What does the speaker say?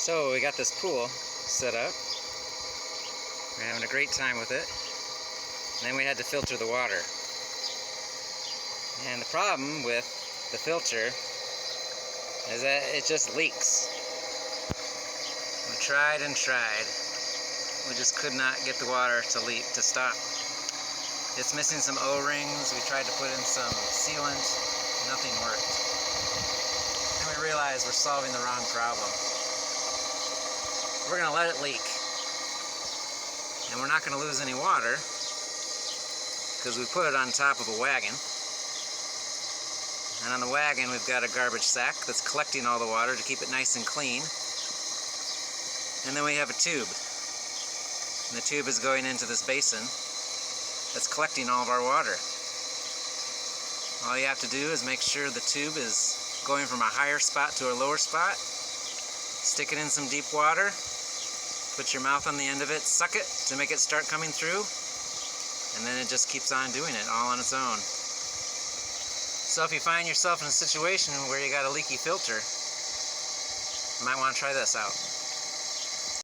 So we got this pool set up. We're having a great time with it. And then we had to filter the water. And the problem with the filter is that it just leaks. We tried and tried. We just could not get the water to leak, to stop. It's missing some O-rings. We tried to put in some sealant. Nothing worked. And we realized we're solving the wrong problem. We're going to let it leak. And we're not going to lose any water because we put it on top of a wagon. And on the wagon we've got a garbage sack that's collecting all the water to keep it nice and clean. And then we have a tube. And the tube is going into this basin that's collecting all of our water. All you have to do is make sure the tube is going from a higher spot to a lower spot. Stick it in some deep water. Put your mouth on the end of it, suck it to make it start coming through, and then it just keeps on doing it all on its own. So if you find yourself in a situation where you got a leaky filter, you might want to try this out.